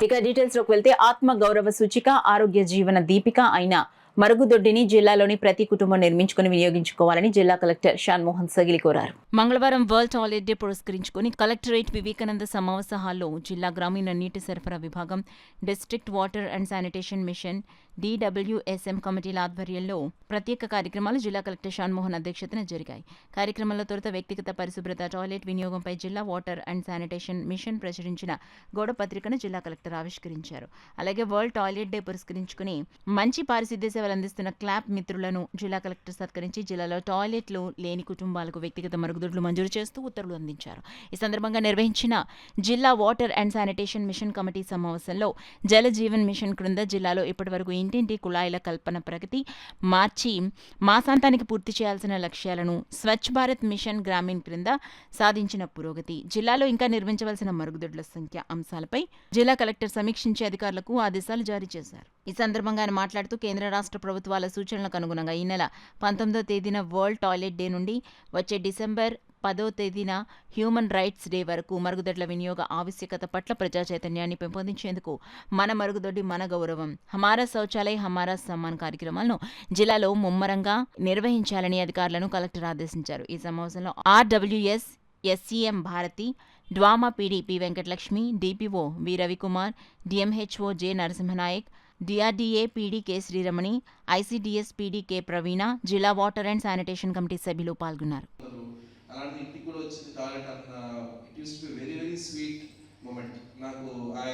ఇక డీటెయిల్స్ లోకి వెళ్తే ఆత్మ గౌరవ సూచిక ఆరోగ్య జీవన దీపిక అయిన మరుగుదొడ్డిని జిల్లాలోని ప్రతి కుటుంబం నిర్మించుకుని వినియోగించుకోవాలని జిల్లా కలెక్టర్ షాన్మోహన్ సగిలి కోరారు. మంగళవారం వరల్డ్ టాయిలెట్ డే పురస్కరించుకుని కలెక్టరేట్ వివేకానంద సమావేశ హాల్లో జిల్లా గ్రామీణ నీటి సరఫరా విభాగం, district water and sanitation mission, DWSM కమిటీల ఆధ్వర్యంలో ప్రత్యేక కార్యక్రమాలు జిల్లా కలెక్టర్ షాన్మోహన్ అధ్యక్షతన జరిగాయి. కార్యక్రమంలో తొలుత వ్యక్తిగత పరిశుభ్రత, టాయిలెట్ వినియోగంపై జిల్లా వాటర్ అండ్ శానిటేషన్ మిషన్ ప్రచురించిన గోడ పత్రికను జిల్లా కలెక్టర్ ఆవిష్కరించారు. అలాగే వరల్డ్ టాయిలెట్ డే పురస్కరించుకుని మంచి పారిశుద్ధ్య సేవలు అందిస్తున్న క్లాప్ మిత్రులను జిల్లా కలెక్టర్ సత్కరించి జిల్లాలో టాయిలెట్లు లేని కుటుంబాలకు వ్యక్తిగత మరుగుదొడ్లు మంజూరు చేస్తూ ఉత్తర్వులు అందించారు. ఈ సందర్భంగా నిర్వహించిన జిల్లా water and sanitation mission committee సమావేశంలో జల జీవన్ మిషన్ క్రింద జిల్లాలో ఇప్పటివరకు ఇంటింటి కుళాయిల కల్పన ప్రగతి, మార్చి మాసాంతానికి పూర్తి చేయాల్సిన లక్ష్యాలను, స్వచ్ఛ భారత్ మిషన్ గ్రామీణ్ క్రింద సాధించిన పురోగతి, జిల్లాలో ఇంకా నిర్మించవలసిన మరుగుదొడ్ల సంఖ్య అంశాలపై జిల్లా కలెక్టర్ సమీక్షించి అధికారులకు ఆదేశాలు జారీ చేశారు. ఈ సందర్భంగా ఆయన మాట్లాడుతూ కేంద్ర రాష్ట్ర ప్రభుత్వాల సూచనలకు అనుగుణంగా ఈ నెల 19వ తేదీన వరల్డ్ టాయిలెట్ డే నుండి వచ్చే డిసెంబర్ 10వ తేదీన హ్యూమన్ రైట్స్ డే వరకు మరుగుదొడ్ల వినియోగ ఆవశ్యకత పట్ల ప్రజా చైతన్యాన్ని పెంపొందించేందుకు మన మరుగుదొడ్డి మన గౌరవం, హమారా శౌచాలయ్ హమారా సమ్మాన్ కార్యక్రమాలను జిల్లాలో ముమ్మరంగా నిర్వహించాలని అధికారులను కలెక్టర్ ఆదేశించారు. ఈ సమావేశంలో RWS SCM Bharati, DWAMA PD P Venkatalakshmi, DPO వి Ravikumar, DMHO J Narasimha Naik, DRDA PD K Sriramani, ICDS PD K ప్రవీణ, జిల్లా వాటర్ అండ్ శానిటేషన్ కమిటీ సభ్యులు పాల్గొన్నారు. అలాంటి ఇంటికి కూడా వచ్చింది టాయిలెట్ అన్న it used to be very very sweet moment. నాకు I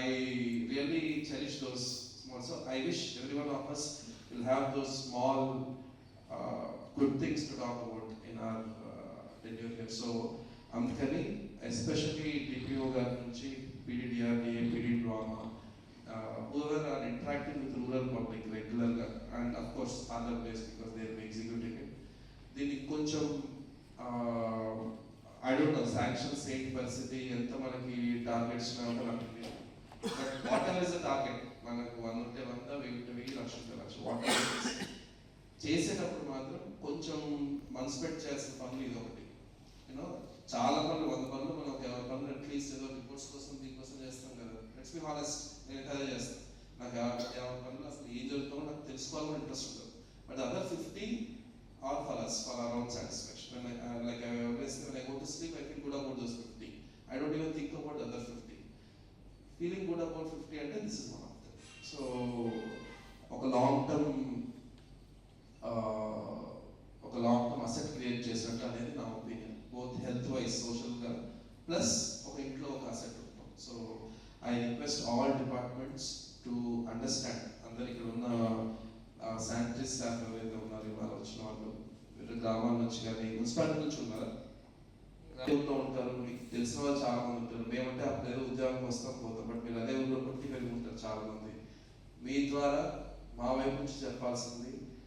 really cherish those small. So I wish every one of us will have those small good things to talk about in our tenure here. So అందుకని especially DPO గారి నుంచి PDDRDA, PD Drama, whoever are interacting with rural public regularly and of course other ways because they are executing it. దీనికి కొంచెం I don't know sanctions ఏంటి పరిస్థితి, ఎంత మనకి targets ఉన్నాయో నాకు తెలియదు. But what ever is the target, మనకు 100 ఉంటే 100, 1000 ఉంటే 1000, 1,00,000 ఉంటే 1,00,000, వాట్ ఎవర్ చేసేటప్పుడు మాత్రం కొంచెం మనసు పెట్టి చేయాల్సిన పనులు ఇది ఒకటి. యూనో చాలా పనులు 100 పనులు మనం ఒక 50 పనులు అట్లీస్ట్ ఏదో రిపోర్ట్స్ కోసం దీనికోసం చేస్తాం కదా. లెట్స్ బి హానెస్ట్, నేను అదే చేస్తాను. నాకు 50 పనులు అసలు ఏం జరుగుతుందో నాకు తెలుసుకోవాలని ఇంట్రెస్ట్ ఉంటుంది. But other 50 are for us, for our own satisfaction. When like I always say, when I go to sleep, I feel good about those 50. I don't even think about the other 50. Feeling good about 50 and this is one of them. So, a long term asset create చేసినట్టు అనేది నా opinion. Both health wise, social గా plus ఒక ఇంట్లో ఒక asset ఉంటాం. So, I request all departments to understand. అందరు ఇక్కడ ఉన్న శానిటరీ స్టాఫ్ ఎవరైతే ఉన్నారు, ఇవాళ వచ్చిన వాళ్ళు గ్రామాల నుంచి కానీ మున్సిపాలిటీ నుంచి ఉన్నారా, ఊళ్ళో ఉంటారు, మీకు తెలిసిన వాళ్ళు చాలా మంది ఉంటారు. మేమంటే అప్పుడు ఏదో ఉద్యోగం వస్తాం పోతాం, బట్ మీరు అదే ఊళ్ళో పుట్టి పెరిగి ఉంటారు చాలా మంది. మీ ద్వారా మా వైపు నుంచి చెప్పాల్సింది